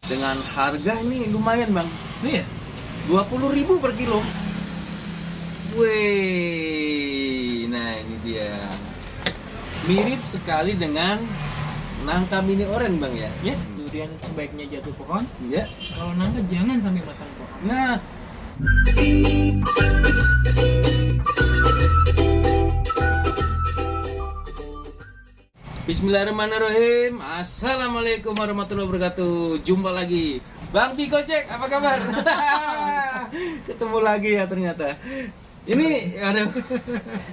dengan harga ini lumayan bang, Iya. 20.000 per kilo. Wih, nah ini dia. Mirip sekali dengan nangka mini oren bang ya. Ya, durian sebaiknya jatuh pohon. Ya. Kalau nangka jangan sampai batang pohon. Nah, Bismillahirrahmanirrahim. Assalamualaikum warahmatullahi wabarakatuh. Jumpa lagi Bang Viko Cek, apa kabar? Ketemu lagi ya ternyata. Ini aduh,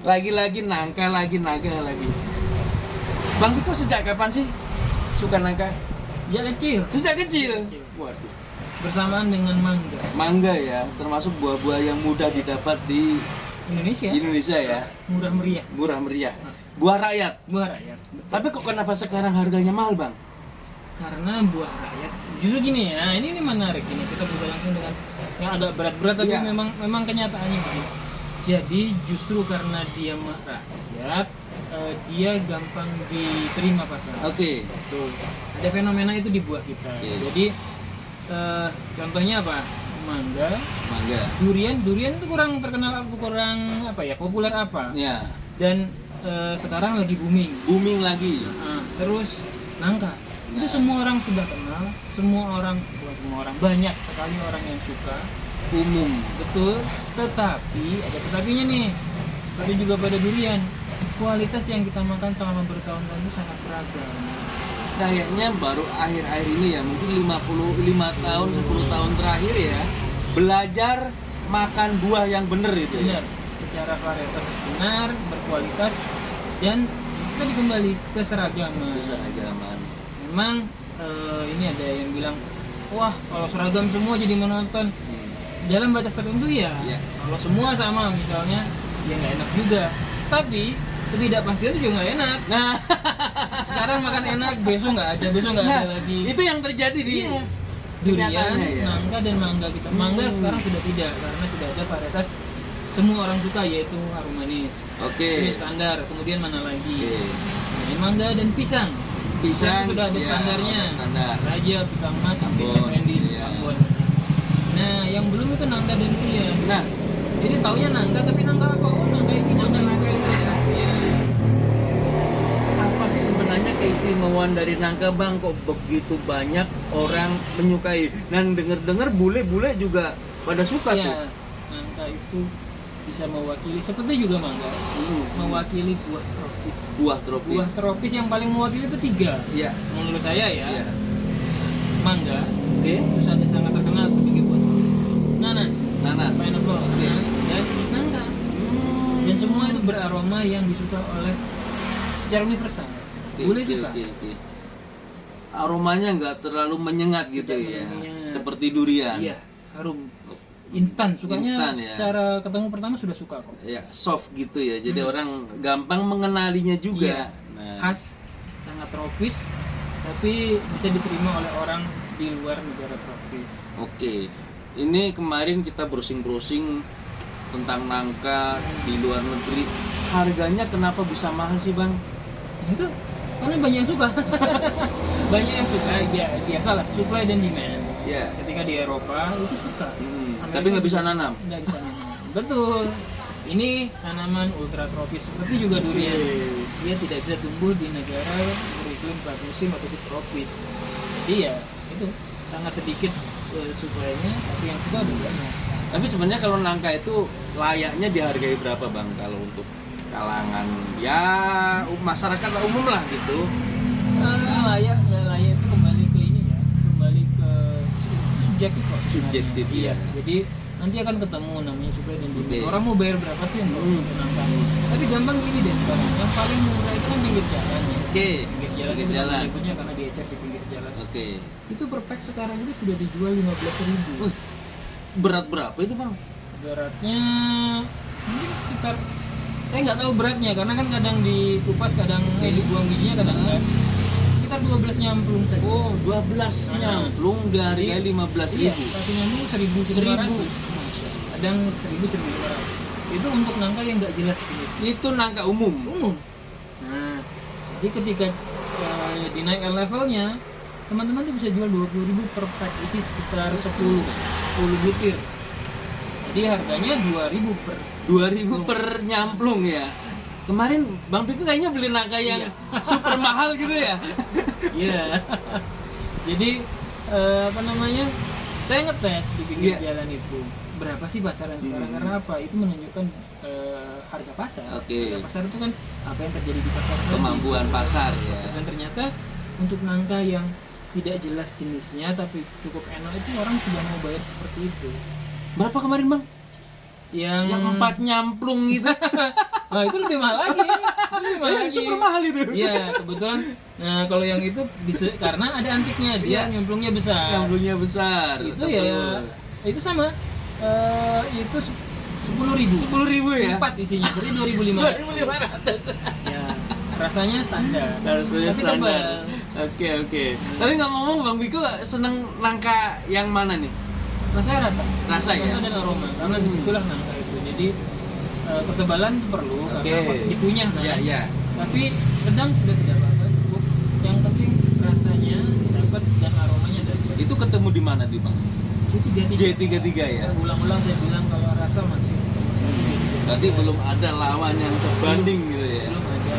lagi-lagi nangka lagi. Bang Viko sejak kapan sih suka nangka? Sejak kecil. Sejak kecil. Kecil. Waduh. Bersamaan dengan mangga. Mangga ya, termasuk buah-buah yang mudah didapat di Indonesia ya. murah meriah. Murah meriah. Buah rakyat. Buah rakyat. Betul. Tapi kok kenapa sekarang harganya mahal, Bang? Karena buah rakyat justru gini ya, ini menarik ini kita buka langsung dengan yang agak berat-berat tapi Iya. memang kenyataannya begini. Jadi justru karena dia rakyat, dia gampang diterima pasar. Oke. Tuh, ada fenomena itu di buah kita. Oke. Jadi contohnya apa? Mangga, Mangga. durian itu kurang terkenal, kurang apa ya, populer apa? Ya, Dan sekarang lagi booming. booming lagi. Nah, terus nangka. Itu Nah. semua orang sudah kenal, bukan semua orang, banyak sekali orang yang suka. Umum. Betul, tetapi ada tetapinya nih. Tapi juga pada durian, kualitas yang kita makan selama bertahun-tahun itu sangat beragam. Kayaknya baru akhir-akhir ini ya, mungkin 55 tahun, 10 tahun terakhir ya, belajar makan buah yang bener itu ya. Benar, secara varietas benar, berkualitas, dan tadi kembali ke seragaman. Keseragaman. Memang ini ada yang bilang, wah kalau seragam semua jadi monoton. Dalam batas tertentu ya. Iya. Kalau semua sama misalnya, ya nggak enak juga. Tapi ketidakpastian juga nggak enak. Nah, Sekarang makan enak, besok nggak ada lagi. itu yang terjadi di Iya. Durian, kenyataannya ya. nangka dan mangga kita. Mangga sekarang sudah tidak, karena sudah ada varietas semua orang suka, yaitu harum manis. Oke. Ini standar. Kemudian mana lagi? Oke. Ini mangga dan pisang. Pisang Sudah ada ya, standarnya. ada standar. Raja, pisang emas, Ambon, Indis, iya. Ambon. Nah, yang belum itu nangka dan durian. Nah, Jadi taunya nangka, tapi nangka apa? Oh, nangka ini, nangka nangka itu. itu ya. Iya. Apa sih sebenarnya keistimewaan dari nangka bang? Kok begitu banyak orang menyukai? Dan dengar-dengar bule-bule juga pada suka tuh. Iya, nangka itu bisa mewakili, seperti juga mangga, mewakili buah tropis. Buah tropis. Buah tropis yang paling mewakili itu 3. Iya. Menurut saya ya, Iya. mangga, Oke. terus ada sangat terkenal sebagai buah tropis. Nanas, Nanas. pineapple, Oke. dan nangka. Dan semua itu beraroma yang disuka oleh secara universal. Boleh suka. Oke. Aromanya nggak terlalu menyengat gitu Tidak ya. menyengat. Seperti durian. Iya, harum. Instan, sukanya Instan, ya. secara ketemu pertama sudah suka kok. Ya, soft gitu ya. Jadi Hmm. orang gampang mengenalinya juga. Iya. Nah, Khas, sangat tropis, tapi bisa diterima oleh orang di luar negara tropis. Oke. Ini kemarin kita browsing-browsing tentang nangka di luar negeri. Harganya kenapa bisa mahal sih, Bang? Nah, itu karena banyak yang suka. Banyak yang suka, ya biasalah, supply dan demand. Ya. Ketika di Eropa itu suka. Hmm, Amerika tapi nggak bisa juga nanam. nggak bisa nanam. Betul. Ini tanaman ultra tropis seperti juga durian. Oke. Dia tidak bisa tumbuh di negara beriklim musim atau subtropis. Jadi ya itu sangat sedikit supply-nya, tapi yang suka ada banyak. Tapi sebenarnya kalau nangka itu layaknya dihargai berapa, Bang? Kalau untuk kalangan ya masyarakat umum lah gitu. Layak nggak layak itu kembali ke ini ya, kembali ke subjektif kok sebenarnya. Subjektif, Iya. ya. Jadi nanti akan ketemu namanya supply dan demand. Oke. Orang mau bayar berapa sih untuk nangka? Hmm. Tapi gampang gini deh sekarang. Yang paling murah itu kan pinggir jalan ya. Oke. Pinggir jalan Pinggir itu jalan. menyebutnya karena diecer di pinggir jalan. Oke. Itu per pack sekarang itu sudah dijual 15.000. Berat berapa itu, Bang? Beratnya mungkin sekitar, saya nggak tahu beratnya karena kan kadang dikupas, kadang dibuang bijinya, kadang enggak. Sekitar 12 nyamplung saja. Oh, 12 nyamplung dari Jadi, 15.000. Iya, satu nyamplung 1.500. Kadang 1.000-1.500. Itu untuk nangka yang nggak jelas jenis. Itu nangka umum. Umum. Nah, jadi ketika dinaikkan levelnya, teman-teman tuh bisa jual 20.000 per pack, isi sekitar 10 butir. Jadi harganya 2.000 per 2.000 per nyamplung ya. Kemarin Bang Piko kayaknya beli nangka yang super mahal gitu ya. Iya. Jadi apa namanya? Saya ngetes di pinggir jalan itu. Berapa sih pasaran sekarang? Karena apa? Itu menunjukkan harga pasar. Harga pasar itu kan apa yang terjadi di pasar. Kemampuan pasar ya. Dan ternyata untuk nangka yang tidak jelas jenisnya tapi cukup enak itu orang sudah mau bayar seperti itu. Berapa kemarin Bang? Yang 4 nyamplung gitu. Nah itu lebih mahal lagi. Lebih mahal lagi. Super mahal itu. Iya kebetulan. Nah kalau yang itu karena ada antiknya, dia nyemplungnya besar. Nyemplungnya besar. Itu ya itu sama. Itu 10.000. 10.000 ya. 4 isinya, berarti 2.500. Ya rasanya standar. Rasanya standar. Oke. Tapi ngomong Bang Piko seneng nangka yang mana nih? Rasa ya? Dan aroma, karena disitulah nangka itu. Jadi ketebalan itu perlu karena harus dikunyah kan. Iya. Tapi sedang sudah tidak apa-apa, cukup. Yang penting rasanya dapat dan aromanya dapat. Itu ketemu di mana di Bang? J33 ya. Ulang-ulang saya bilang kalau rasa masih berarti belum ada lawan yang sebanding gitu ya. Belum ada.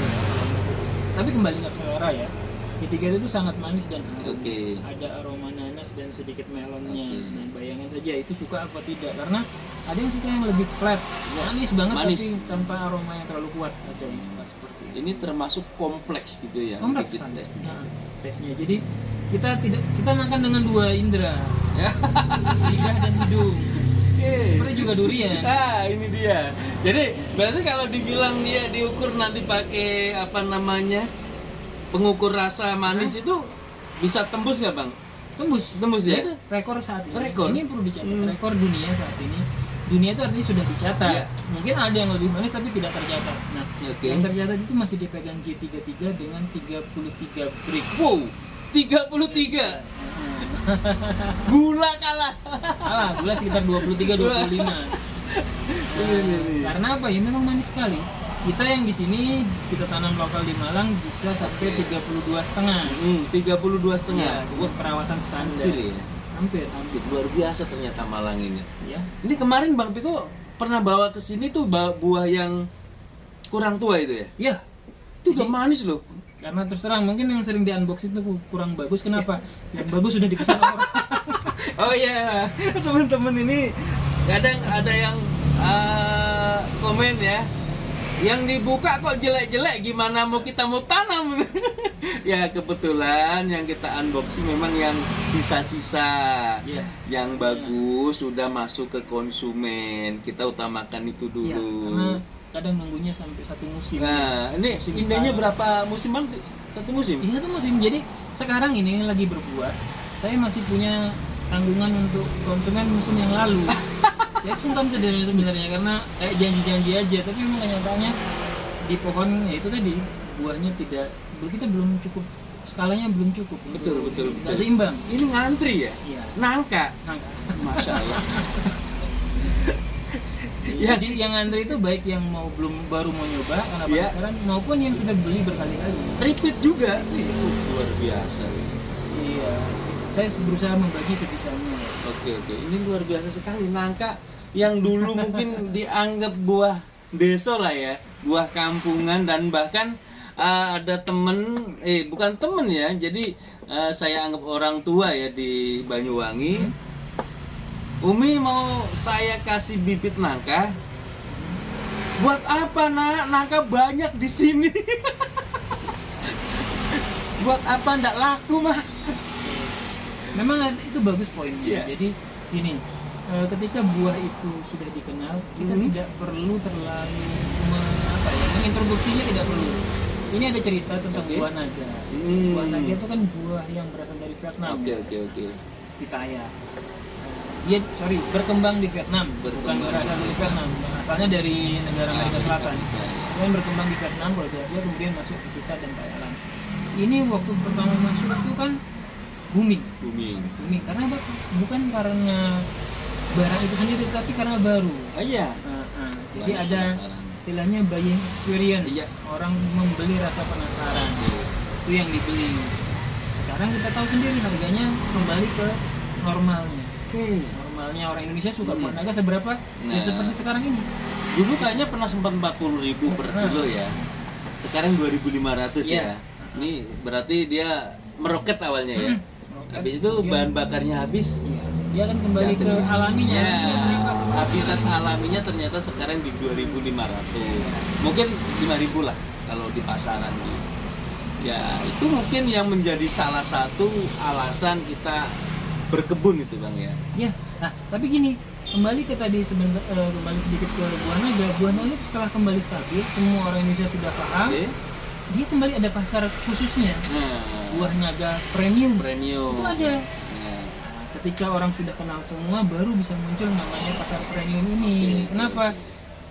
Tapi kembali ke selera ya. J33 itu sangat manis dan ada aroma nanas dan sedikit melonnya. Nah, bayangin saja itu suka apa tidak, karena ada yang suka yang lebih flat, manis banget tapi tanpa aroma yang terlalu kuat. Ada yang suka seperti itu. Ini termasuk kompleks gitu ya. Kompleks kan tesnya. Jadi kita makan dengan 2 indera. Lidah dan hidung. Seperti juga durian. Ini dia. Jadi berarti kalau dibilang dia diukur nanti pakai apa namanya? Pengukur rasa manis itu bisa tembus nggak Bang? Tembus ya? Itu rekor saat ini. Rekor? Ini perlu dicatat. Rekor dunia saat ini. Dunia itu artinya sudah dicatat. Mungkin ada yang lebih manis tapi tidak tercatat. Nah, yang tercatat itu masih dipegang J33 dengan 33 brix. Wow, 33. Gula kalah. Gula sekitar 23-25. Karena apa ya? Memang manis sekali. Kita yang di sini kita tanam lokal di Malang bisa sampai 32,5. 32,5. Ya, buat perawatan standar. Hampir. Luar biasa ternyata Malang ini. Ya. Ini kemarin Bang Piko pernah bawa ke sini tuh buah yang kurang tua itu ya? Iya. Itu udah manis loh. Karena terus terang mungkin yang sering di unbox itu kurang bagus. Kenapa? Yang bagus sudah dipesan orang. Oh iya, teman-teman ini kadang ada yang komen ya. Yang dibuka kok jelek-jelek, gimana mau kita mau tanam? Ya kebetulan yang kita unboxing memang yang sisa-sisa yang bagus sudah masuk ke konsumen. Kita utamakan itu dulu. Karena kadang nunggunya sampai 1 musim. Nah, ini indahnya berapa musim Bang? 1 musim? Iya 1 musim. Jadi sekarang ini lagi berbuah. Saya masih punya tanggungan untuk konsumen musim yang lalu. Saya sungkan sebenarnya karena kayak janji-janji aja, tapi memang kenyataannya di pohon ya itu tadi buahnya kita belum cukup, skalanya belum cukup. Betul. Nggak seimbang. Ini ngantri ya? Iya. Nangka. Masya Allah. Jadi yang ngantri itu baik yang baru mau nyoba karena penasaran maupun yang sudah beli berkali-kali. Repeat juga. Luar biasa. Iya. Saya berusaha membagi sebisanya. Oke. Ini luar biasa sekali. Nangka yang dulu mungkin dianggap buah desa lah ya, buah kampungan, dan bahkan ada bukan temen ya, jadi saya anggap orang tua ya di Banyuwangi. Umi mau saya kasih bibit nangka. Buat apa nak? Nangka banyak di sini. Buat apa? Ndak laku mah. Memang itu bagus poinnya. Jadi gini, ketika buah itu sudah dikenal, kita tidak perlu terlalu mengintroduksinya, tidak perlu. Ini ada cerita tentang buah naga. Buah naga itu kan buah yang berasal dari Vietnam. Oke. Pitaya. Dia berkembang di Vietnam, bukan berasal dari Vietnam. Asalnya dari negara Amerika Selatan. Kemudian berkembang di Vietnam, Asia, kemudian masuk ke kita dan Thailand. Ini waktu pertama masuk itu kan booming. Karena apa? Bukan karena barang itu sendiri, tapi karena baru. Jadi ada istilahnya buying experience. Orang membeli rasa penasaran. Itu yang dibeli. sekarang kita tahu sendiri harganya kembali ke normalnya. Oke. Normalnya orang Indonesia suka buah naga seberapa? Ya Nah. seperti sekarang ini. Dulu kayaknya pernah sempat 40.000 per kilo ya. Sekarang 2.500 ya. Ini berarti dia meroket awalnya ya. Habis itu bahan bakarnya habis. Iya. Dia akan kembali ke alaminya. Ya, Dia menyapa semua. habitat alaminya ternyata sekarang di 2.500. Mungkin 5.000 lah kalau di pasaran gitu. Ya, itu mungkin yang menjadi salah satu alasan kita berkebun itu Bang ya. Ya, nah tapi gini, kembali ke tadi kembali sedikit ke buah naga. Buah naga setelah kembali stabil, semua orang Indonesia sudah paham. Oke. Dia kembali ada pasar khususnya. Nah, Buah naga premium. premium. Itu ada. Nah, Ketika orang sudah kenal semua, baru bisa muncul namanya pasar premium ini. Oke, Kenapa? oke.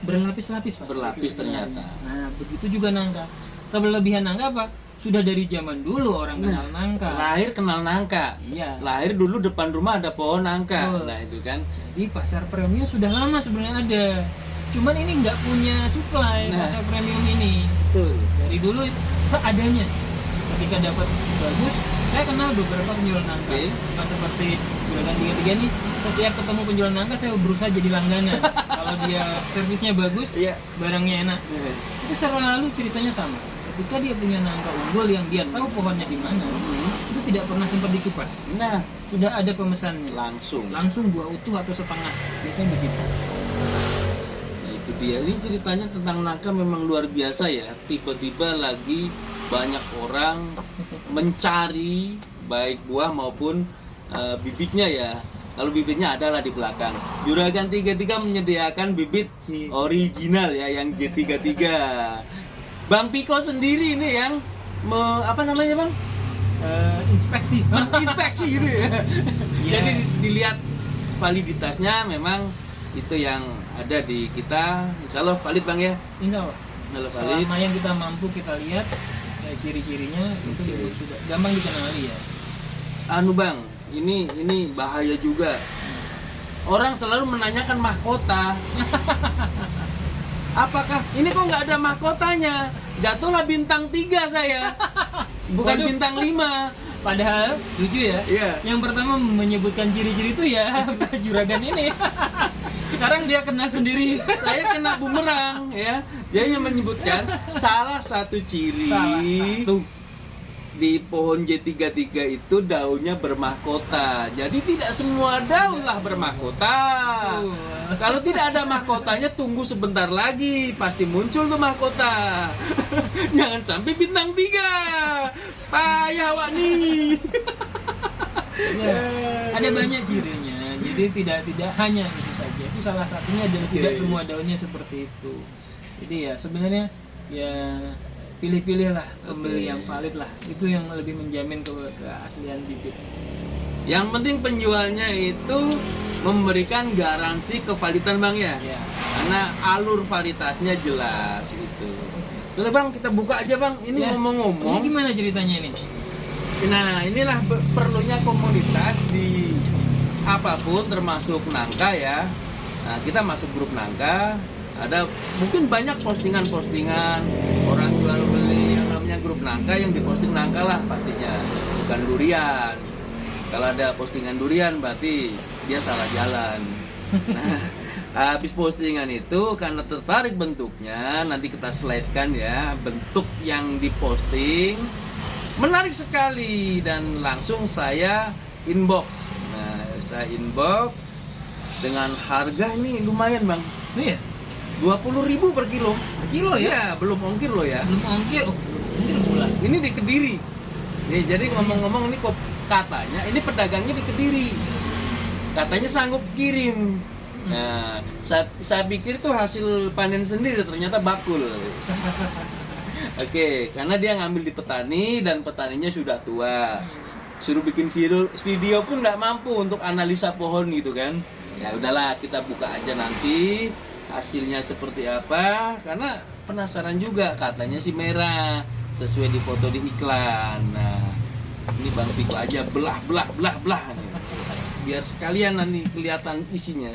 Berlapis-lapis Pak. Berlapis itu sebenarnya. ternyata. Nah, begitu juga nangka. Kelebihan nangka apa? Sudah dari zaman dulu orang kenal nangka. lahir kenal nangka. Iya. Lahir dulu depan rumah ada pohon nangka. Betul. Nah, itu kan. Jadi pasar premium sudah lama sebenarnya ada. Cuman ini nggak punya supply Nah. pasar premium ini. Betul. Dari dulu seadanya. Ketika dapat bagus, saya kenal beberapa penjual nangka. Oke. Nah, seperti Juragan 33 nih, setiap ketemu penjual nangka saya berusaha jadi langganan. Kalau dia servisnya bagus, Iya. barangnya enak. Itu selalu ceritanya sama. Ketika dia punya nangka unggul yang dia tahu pohonnya di mana, itu tidak pernah sempat dikupas. Nah, Sudah ada pemesannya. langsung Buah utuh atau setengah. Biasanya begitu. Nah, itu dia. Ini ceritanya tentang nangka memang luar biasa ya. Tiba-tiba lagi banyak orang mencari baik buah maupun bibitnya ya. Kalau bibitnya adalah di belakang. Juragan 33 menyediakan bibit original ya yang J33. Bang Piko sendiri ini yang apa namanya Bang? Inspeksi. Menginspeksi gitu ya. Iya. Jadi dilihat validitasnya memang itu yang ada di kita. Insya Allah valid Bang ya. Insya Allah. Insya Allah valid. Selama yang kita mampu kita lihat ya, ciri-cirinya itu Oke. sudah gampang dikenali ya. Anu Bang, ini bahaya juga. Orang selalu menanyakan mahkota. Apakah ini kok nggak ada mahkotanya? Jatuhlah bintang 3 saya, bukan Waduh. bintang 5. Padahal lucu ya. Iya. Yang pertama menyebutkan ciri-ciri itu ya juragan ini. Sekarang dia kena sendiri. Saya kena bumerang ya. Dia yang menyebutkan salah satu ciri Salah satu. di pohon J33 itu daunnya bermahkota. Jadi tidak semua daun lah bermahkota. Kalau tidak ada mahkotanya tunggu sebentar lagi pasti muncul tuh mahkota. Jangan sampai bintang 3. Payah wak nih. Ya, ada banyak cirinya. Jadi tidak hanya itu saja. Itu salah satunya dan Oke. tidak semua daunnya seperti itu. Jadi ya sebenarnya ya pilih-pilihlah pembeli Oke. yang valid lah. Itu yang lebih menjamin keaslian bibit. Yang penting penjualnya itu memberikan garansi kevalidan Bang ya. Ya. Karena alur varietasnya jelas gitu. Coba Bang kita buka aja Bang. Ini Ya. Ini ngomong-ngomong. gimana ceritanya ini? Nah inilah perlunya komunitas di apapun termasuk nangka ya. Nah kita masuk grup nangka. Ada mungkin banyak postingan-postingan orang jual beli yang namanya grup nangka yang diposting nangka lah pastinya, bukan durian. Kalau ada postingan durian berarti dia salah jalan. Nah, habis postingan itu karena tertarik bentuknya, nanti kita slide-kan ya bentuk yang diposting menarik sekali dan langsung saya inbox. Nah, saya inbox dengan harga ini lumayan Bang. Oh iya, 20.000 per kilo. per kilo ya? Iya, belum ongkir loh ya. Belum ongkir, ongkir bulan. Ini di Kediri. Nih, jadi ngomong-ngomong ini kok katanya ini pedagangnya di Kediri. Katanya sanggup kirim. Nah, saya pikir itu hasil panen sendiri ternyata bakul. Oke, karena dia ngambil di petani dan petaninya sudah tua. Suruh bikin video pun nggak mampu untuk analisa pohon gitu kan. Ya udahlah, kita buka aja nanti hasilnya seperti apa karena penasaran juga, katanya sih merah sesuai di foto di iklan. Nah, ini Bang Piko aja belah biar sekalian nanti kelihatan isinya.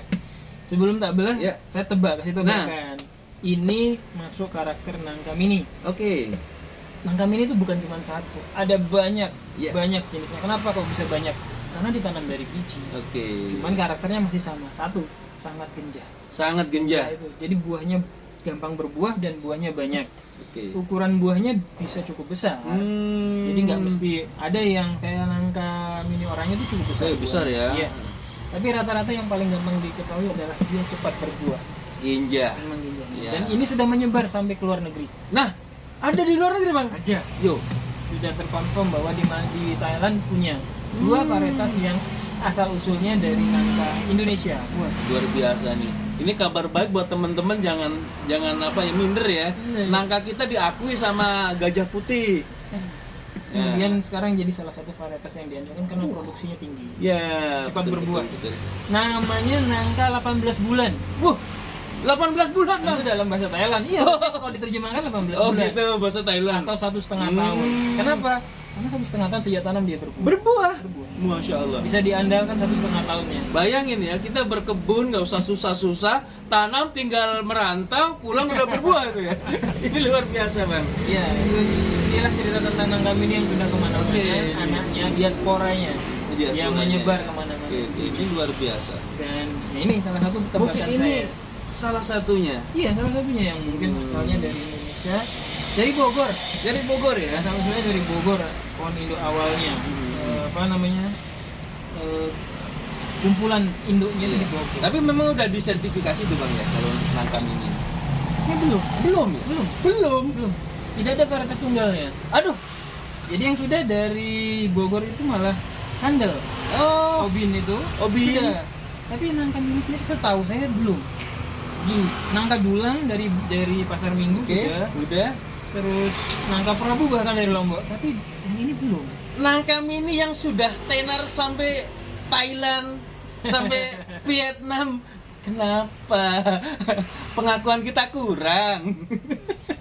Sebelum tak belah, Ya. saya kasih tebakan. Ini masuk karakter nangka mini. Oke. nangka mini itu bukan cuma satu, ada banyak Iya. banyak jenisnya. Kenapa kok bisa banyak? Karena ditanam dari biji. Oke. Cuman karakternya masih sama, satu, sangat genjah. Sangat genjah. Itu. Jadi buahnya gampang berbuah dan buahnya banyak. Oke. Ukuran buahnya bisa cukup besar. Jadi nggak mesti ada yang kayak nangka mini oranye itu cukup besar. Besar buahnya. ya. Iya. Tapi rata-rata yang paling gampang diketahui adalah dia cepat berbuah. Genjah. Memang genjah. Iya. Dan ini sudah menyebar sampai ke luar negeri. Nah, ada di luar negeri, Bang? Ada. Yo. Sudah terkonfirm bahwa di Thailand punya dua varietas yang asal usulnya dari nangka Indonesia. Wah. Luar biasa nih. Ini kabar baik buat teman-teman, jangan apa ya, minder ya. Iya. Nangka kita diakui sama Gajah Putih. Kemudian sekarang jadi salah satu varietas yang diandalkan karena produksinya tinggi. Ya, Cepat betul, berbuah. betul, betul. Namanya nangka 18 bulan. Wuh, 18 bulan, Bang. Itu dalam bahasa Thailand. Iya, tapi kalau diterjemahkan 18 Oh, bulan. gitu bahasa Thailand. Atau 1,5 tahun. Kenapa? Karena 1,5 tahun sejak tanam dia berbuah. Berbuah. Berbuah. Masya Allah. Bisa diandalkan 1,5 tahunnya. Bayangin ya, kita berkebun nggak usah susah-susah, tanam tinggal merantau, pulang udah berbuah itu ya. Ini luar biasa, Bang. Iya, itu inilah cerita tentang nangka mini yang sudah kemana-mana. Oke. Anaknya, diasporanya yang menyebar kemana-mana. Oke, ini luar biasa. Dan ya ini salah satu tebakan Mungkin ini saya. salah satunya. Iya, salah satunya yang mungkin asalnya dari Indonesia, dari Bogor. Dari Bogor ya. Asal usulnya dari Bogor, pohon induk awalnya. Apa namanya? Kumpulan induknya dari Bogor. Tapi memang udah disertifikasi tuh, Bang ya, kalau nangka mini. Ya, belum. Belum ya? Belum. Tidak ada varietas tunggalnya. Aduh. Jadi yang sudah dari Bogor itu malah handel. Oh, Obin itu Obin. sudah. Tapi nangka mini sendiri setahu saya belum. Nangka dulang dari Pasar Minggu oke, udah. Terus nangka Prabu bahkan dari Lombok, tapi yang ini belum. Nangka mini yang sudah tenar sampai Thailand, sampai Vietnam. Kenapa? Pengakuan kita kurang.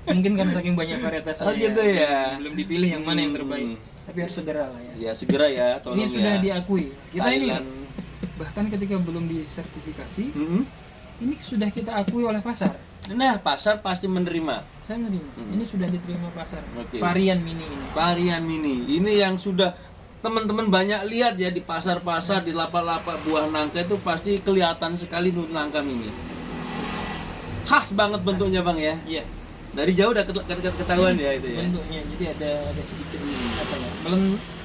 Mungkin karena saking banyak varietasnya. Oh, gitu ya. Belum dipilih yang mana yang terbaik. Tapi harus segera lah ya. Ya segera ya, tolong Ini sudah ya. diakui. Kita ini Thailand. bahkan ketika belum disertifikasi, Mm-mm. ini sudah kita akui oleh pasar. Nah, pasar pasti menerima. Saya menerima. Ini sudah diterima pasar. Oke. Varian mini ini. Varian mini. Ini yang sudah teman-teman banyak lihat ya di pasar-pasar, di lapak-lapak buah nangka itu pasti kelihatan sekali nangka mini. Khas banget bentuknya, Bang ya. Iya. Dari jauh udah ketahuan ya itu ya. Bentuknya jadi ada sedikit apa ya?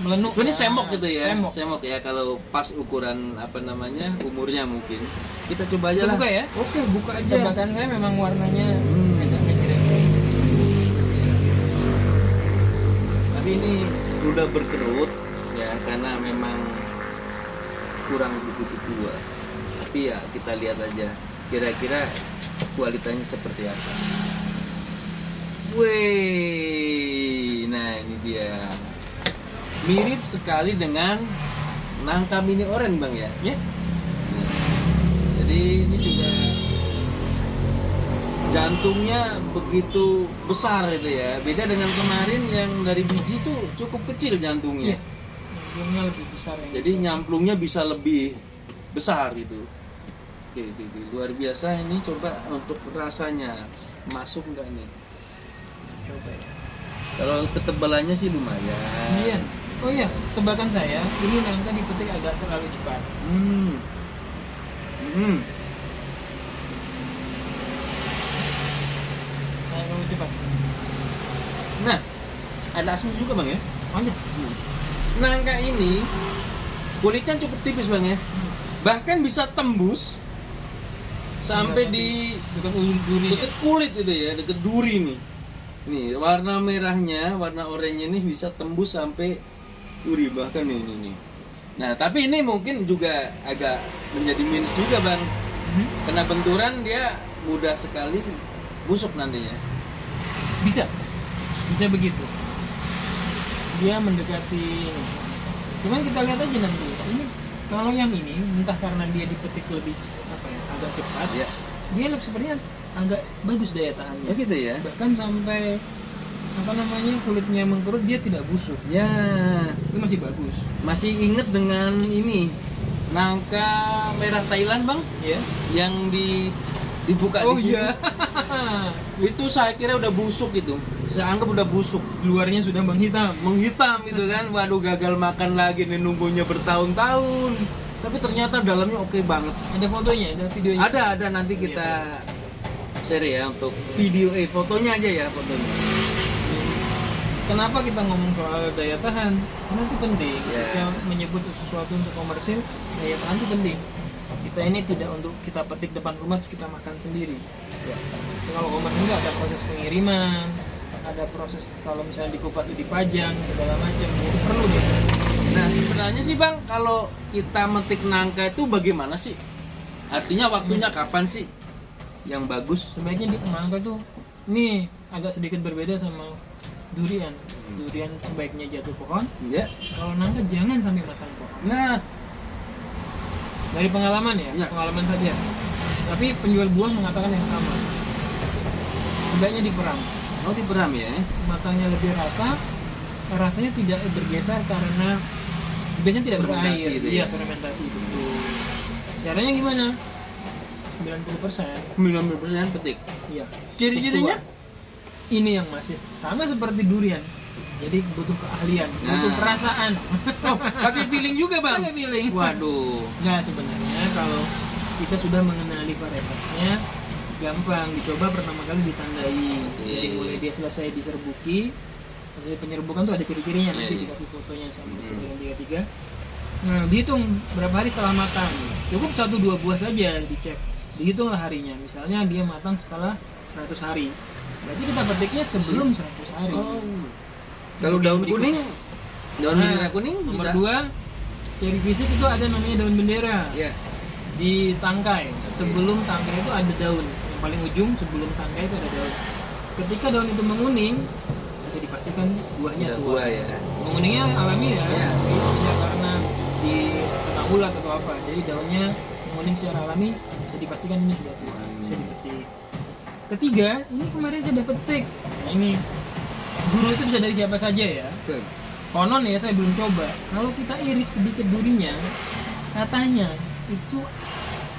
Melenuk. Sebenarnya ya. semok gitu ya. Semok. Ya kalau pas ukuran apa namanya, umurnya mungkin. Kita coba aja Kita lah. buka ya? Oke, buka aja. Tebakan saya memang warnanya beda-beda. Tapi ini udah berkerut ya karena memang kurang begitu tua. Tapi ya kita lihat aja kira-kira kualitasnya seperti apa. Wih, nah ini dia. Mirip sekali dengan nangka mini oren, Bang ya. Ya. Jadi ini juga jantungnya begitu besar itu ya. Beda dengan kemarin yang dari biji tuh cukup kecil jantungnya. Iya. Jantungnya lebih besar yang Jadi nyamplungnya bisa lebih besar gitu. Oke, luar biasa ini. Coba untuk rasanya masuk nggak nih? coba ya. Kalau ketebalannya sih lumayan. Iya. Oh iya, tebakan saya ini nangka dipetik agak terlalu cepat. Terlalu cepat. Nah, ada asam juga, Bang ya. Aja. Nangka ini kulitnya cukup tipis, Bang ya. Bahkan bisa tembus sampai di dekat ujung duri. deket kulit itu ya, deket duri nih. Nih, warna merahnya, warna oranye ini bisa tembus sampai duri bahkan ini. Nah, tapi ini mungkin juga agak menjadi minus juga, Bang. Kena benturan dia mudah sekali busuk nantinya. Bisa begitu. Dia mendekati ini. Cuman kita lihat aja nanti. Ini kalau yang ini entah karena dia dipetik lebih agak cepat, Ya. dia sepertinya agak bagus daya tahannya. Oh gitu ya. Bahkan sampai kulitnya mengkerut dia tidak busuk. Ya, Itu masih bagus. masih inget dengan ini nangka merah Thailand, Bang, Ya. yang dibuka Oh di sini. iya. Itu saya kira udah busuk itu. saya anggap udah busuk, luarnya sudah menghitam. menghitam gitu kan. Waduh, gagal makan lagi nih, nunggunya bertahun-tahun. Tapi ternyata dalamnya oke banget. Ada fotonya, ada videonya. Ada nanti kita share ya untuk video, fotonya aja ya, fotonya. Kenapa kita ngomong soal daya tahan? Karena itu penting. Ya. Ketika menyebut sesuatu untuk komersil, daya tahan itu penting. Kita ini tidak untuk kita petik depan rumah terus kita makan sendiri. Ya. Kalau komersil ada proses pengiriman, ada proses kalau misalnya dikupas dipajang segala macam, itu perlu deh. Nah sebenarnya sih Bang, kalau kita metik nangka itu bagaimana sih? Artinya waktunya kapan sih yang bagus? Sebaiknya di nangka tuh, ini agak sedikit berbeda sama durian. Durian sebaiknya jatuh pohon. Ya. Kalau nangka jangan sampai matang pohon. Nah, Dari pengalaman ya, Ya. pengalaman saja. Tapi penjual buah mengatakan yang sama. Sebaiknya diperam. oh diperam ya? Matangnya lebih rata, rasanya tidak bergeser karena biasanya tidak Fermentasi berair. itu Iya, ya? fermentasi betul. Caranya gimana? 90%. 90% petik. Iya. Ciri-cirinya? Ini yang masih sama seperti durian. Jadi butuh keahlian, butuh Nah. perasaan. Oh, pakai feeling juga Bang? Pakai feeling. Waduh. Nah, sebenarnya kalau kita sudah mengenali varietasnya, gampang dicoba pertama kali ditandai. Oke. Jadi mulai dia selesai diserbuki. Jadi penyerbukan tuh ada ciri-cirinya, Iya, nanti iya. dikasih fotonya sama dengan 33. Nah, dihitung berapa hari setelah matang. Cukup 1-2 buah saja dicek. Dihitunglah harinya. Misalnya dia matang setelah 100 hari. Berarti kita petiknya sebelum 100 hari. Oh. Kalau daun kuning, daun Nah, bendera kuning nomor bisa? 2, ciri fisik itu ada namanya daun bendera. Ya. Di tangkai, sebelum tangkai itu ada daun. Yang paling ujung sebelum tangkai itu ada daun. Ketika daun itu menguning, bisa dipastikan buahnya Ya, tua. buah ya. Menguningnya alami ya, Ya. tidak karena di kena ulat atau apa. Jadi daunnya menguning secara alami, bisa dipastikan ini sudah tua, bisa dipetik. Ketiga, ini kemarin saya dapat petik. Nah, ini guru itu bisa dari siapa saja ya. Betul. Konon ya, saya belum coba. Kalau kita iris sedikit durinya, katanya itu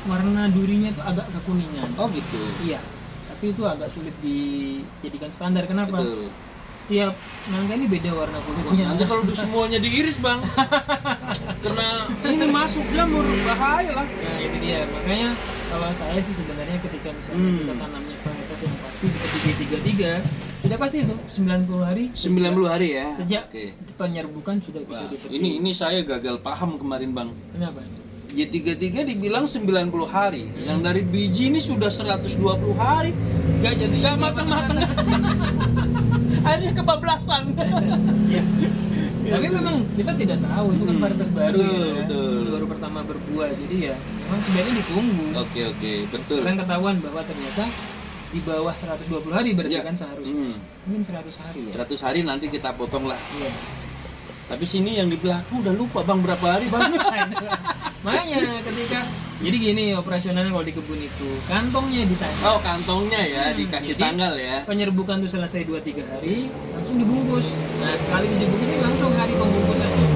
warna durinya itu agak kekuningan. Oh gitu. Iya, tapi itu agak sulit dijadikan standar. Kenapa? Betul. Setiap nangka ini beda warna Wah, kulitnya. nanti kalau semuanya diiris Bang, kena ini masuk jamur, bahaya lah. Nah itu dia, makanya kalau saya sih sebenarnya ketika misalnya kita tanamnya varietas yang pasti seperti G33, sudah pasti itu 90 hari 90 hari ya. sejak Oke. penyerbukan sudah bisa Wah, dipetik. ini saya gagal paham kemarin Bang. Kenapa? Y33 dibilang 90 hari, yang dari biji ini sudah 120 hari. Gak jadi Gak matang-matang. Akhirnya kebablasan. Tapi memang kita tidak tahu itu kan varietas baru Betul, ya. betul. Baru pertama berbuah, jadi ya memang sebaiknya ditunggu. Oke, betul. Sekarang ketahuan bahwa ternyata di bawah 120 hari berarti Ya. kan seharusnya. Mungkin 100 hari ya. 100 hari nanti kita potong lah. Iya. Tapi sini yang di belakang udah lupa Bang berapa hari Bang. Makanya ketika jadi gini operasionalnya kalau di kebun itu kantongnya ditanya. Oh, kantongnya ya dikasih Jadi, tanggal ya. Penyerbukan itu selesai 2-3 hari langsung dibungkus. Nah sekali dibungkus ini langsung hari pembungkusannya.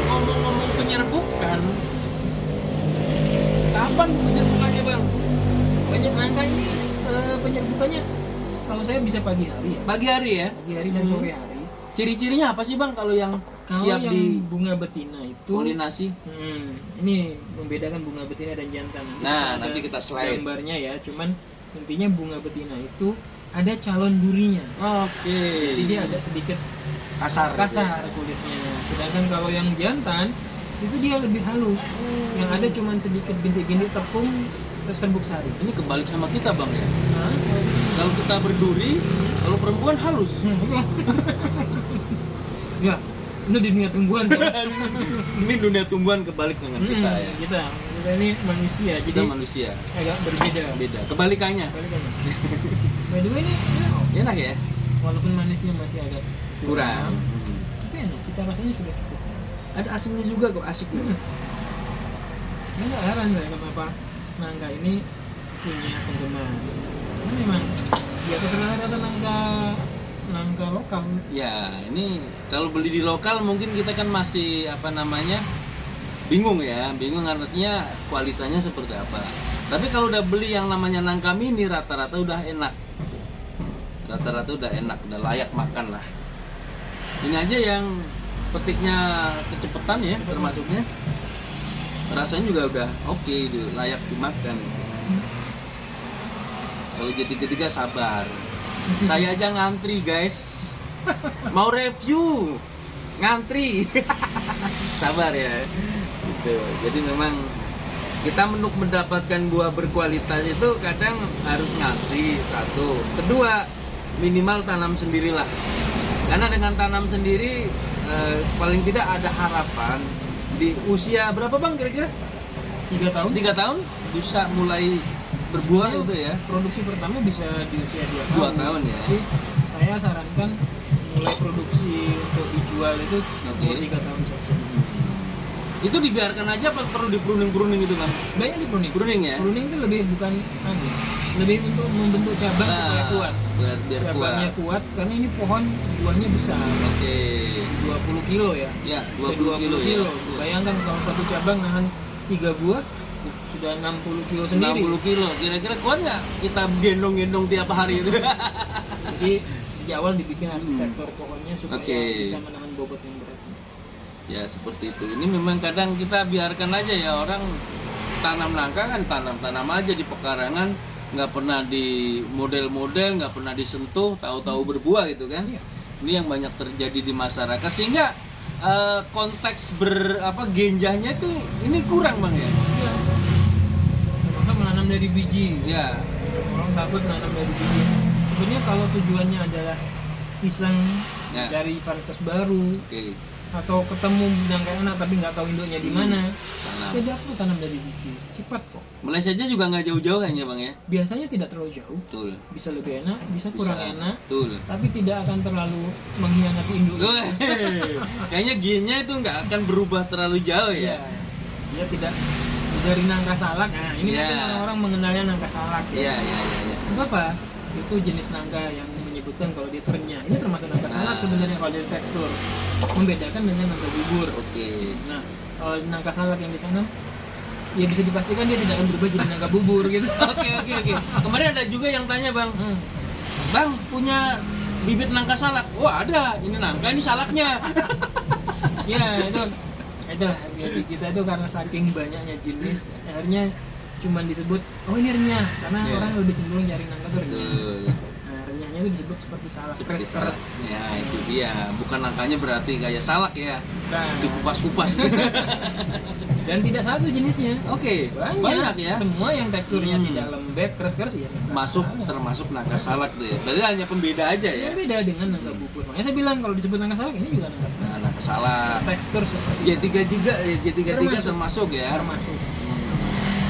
Ngomong-ngomong penyerbukan, kapan penyerbukannya Bang? Banyak nangka ini penyerbukannya kalau saya bisa pagi hari ya. Pagi hari ya. Pagi hari dan sore hari. Ciri-cirinya apa sih Bang kalau yang Kalau siap yang di bunga betina itu polinasi? ini membedakan bunga betina dan jantan. Nah, ada nanti kita slide. gambarnya ya. Cuman intinya bunga betina itu ada calon durinya. Oke. Jadi dia agak sedikit kasar. kasar kulitnya. Sedangkan kalau yang jantan itu dia lebih halus. Yang ada cuman sedikit bintik-bintik tepung terserbuk sari. Ini kebalik sama kita Bang ya. Nah, Kalau kita berduri, kalau perempuan halus. ya, itu di dunia tumbuhan. Ini dunia tumbuhan kebalik dengan kita ya. Kita ini manusia, Kita jadi manusia. agak berbeda. Beda. Kebalikannya. Kebalikannya. By the way ini enak. Enak ya? Walaupun manisnya masih agak Kurang. tapi enak. Kita rasanya sudah cukup. Ada asinnya juga kok, asik tuh. Ya nggak heran saya kenapa nangka ini punya penggemar. Karena memang di atas rata-rata nangka lokal. Ya, ini kalau beli di lokal mungkin kita kan masih apa namanya? Bingung ya, bingung artinya kualitasnya seperti apa. Tapi kalau udah beli yang namanya nangka mini rata-rata udah enak. rata-rata udah enak, udah layak makan lah. Ini aja yang petiknya kecepatan ya termasuknya, rasanya juga udah oke itu, layak dimakan. Kalau J33 sabar, saya aja ngantri guys, mau review ngantri. Sabar ya gitu. Jadi memang kita mendapatkan buah berkualitas itu kadang harus ngantri, satu. Kedua, minimal tanam sendirilah, karena dengan tanam sendiri paling tidak ada harapan di usia berapa bang kira-kira? 3 tahun. 3 tahun bisa mulai berbuah itu ya. Produksi pertama bisa di usia 2 2 tahun ya. Jadi saya sarankan mulai produksi untuk dijual itu Oke. 3 tahun saja. Itu dibiarkan aja apa perlu di pruning gitu bang? Banyak di pruning. Pruning ya? Pruning itu lebih bukan lebih untuk membentuk cabang supaya kuat. Biar Cabangnya kuat. kuat karena ini pohon buahnya besar. Oke. 20 kilo ya. Ya, Bisa 20 kilo ya. Bayangkan kalau satu cabang nahan 3 buah sudah 60 kilo sendiri. 60 kilo. Kira-kira kuat nggak kita gendong-gendong tiap hari itu? Jadi di awal dibikin arsitektur pohonnya supaya Oke. bisa menahan bobot yang berat. Ya seperti itu. Ini memang kadang kita biarkan aja ya, orang tanam nangka kan tanam aja di pekarangan, nggak pernah di model-model, nggak pernah disentuh, tahu-tahu berbuah gitu kan. Iya. Ini yang banyak terjadi di masyarakat sehingga konteks genjahnya tuh ini kurang bang ya. Iya. Maka menanam dari biji. Ya. Orang takut menanam dari biji. Sebenarnya kalau tujuannya adalah iseng Ya. cari varietas baru Oke. atau ketemu nangka enak tapi nggak tahu induknya di mana, Tanam. tidak perlu tanam dari biji. Cepat kok. Malaysia aja juga nggak jauh-jauh kayaknya bang ya. Biasanya tidak terlalu jauh. Betul. Bisa lebih enak, bisa kurang enak, Betul. tapi tidak akan terlalu mengkhianati induk. Loh, kayaknya gennya itu nggak akan berubah terlalu jauh Iya. ya. Dia tidak dari nangka salak. Nah, ini Iya. mungkin orang-orang mengenalnya nangka salak. Iya. Apa? Itu jenis nangka yang menyebutkan kalau dia renyah. Ini termasuk nangka salak Nah. sebenarnya kalau dari tekstur. Membedakan dengan nangka bubur. Oke. Nah, kalau nangka salak yang ditanam, ya bisa dipastikan dia tidak akan berubah jadi nangka bubur gitu. Oke. Kemarin ada juga yang tanya bang, bang punya bibit nangka salak? Wah ada, ini nangka, ini salaknya. Ya itulah biasa kita itu karena saking banyaknya jenis, akhirnya cuma disebut oh ini renyah karena Iya. orang lebih cenderung nyari nangka tuh renyah. Betul. Nah, renyahnya itu disebut seperti salak, Seperti keras. salak. Ya itu dia, bukan nangkanya berarti kayak salak ya, Nah, dikupas-kupas. dan tidak satu jenisnya. Oke, banyak ya. Semua yang teksturnya Hmm. tidak lembek, keras-keras ya nangka Masuk salak. termasuk nangka salak tuh ya. Berarti hanya pembeda aja ya. Yang beda dengan nangka bubur. Makanya saya bilang kalau disebut nangka salak ini juga nangka salak. Nah, nangka salak. Tekstur seperti J3 juga ya, J33 termasuk ya. termasuk.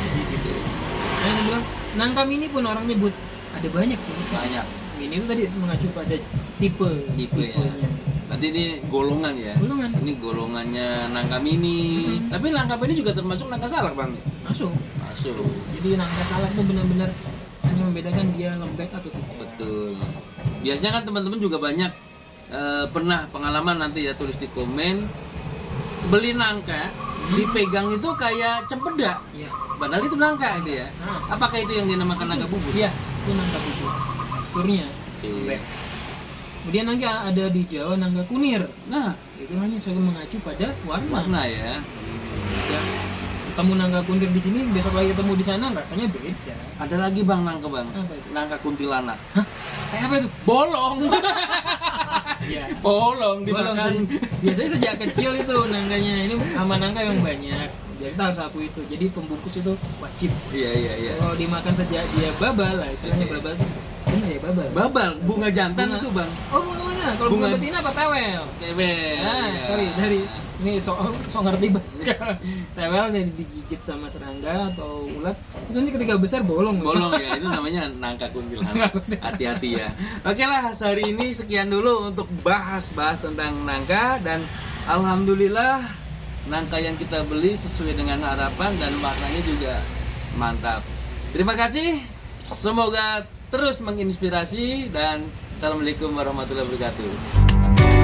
Jadi gitu. Nah, yang bilang nangka mini pun orang nyebut ada banyak jenis. Banyak. Mini itu tadi mengacu pada tipe. Tipe ya. tipenya. Berarti ini golongan ya. Golongan. Ini golongannya nangka mini. Tapi nangka mini juga termasuk nangka salak bang. Masuk. Masuk. Jadi nangka salak itu benar-benar hanya membedakan dia lembek atau tidak. Betul. Biasanya kan teman-teman juga banyak pernah pengalaman, nanti ya tulis di komen, beli nangka dipegang itu kayak cempedak, Iya. padahal itu nangka itu ya. Nah, Apakah itu yang dinamakan nangka bubur? Iya, itu nangka bubur. Teksturnya Oke. lembek. Kemudian nangka ada di Jawa nangka kunir. Nah, Itu hanya selalu mengacu pada warna. warna ya. Ya, ketemu nangka kunir di sini, besok lagi ketemu di sana rasanya beda. Ada lagi bang nangka bang, Apa itu? nangka kuntilanak. Kayak apa itu? Bolong. Iya. Bolong Bolong dimakan. biasanya sejak kecil itu nangkanya ini sama nangka yang banyak. Jadi kita harus aku itu. Jadi pembungkus itu wajib. Iya. Kalau dimakan sejak dia babal lah, istilahnya Iya. babal. Benar ya babal. Babal, bunga jantan Bunga. itu bang. Oh bunga mana? Kalau bunga Bunga- betina apa tewel? Tewel. Nah, iya. sorry dari ini so ngerti bahasa. Tewel dari digigit sama serangga atau ulat itu nanti ketika besar bolong. Bolong ya, itu namanya nangka kuntilanak. Hati-hati ya. Oke lah, hari ini sekian dulu untuk bahas-bahas tentang nangka, dan alhamdulillah nangka yang kita beli sesuai dengan harapan dan warnanya juga mantap. Terima kasih. Semoga terus menginspirasi, dan assalamualaikum warahmatullahi wabarakatuh.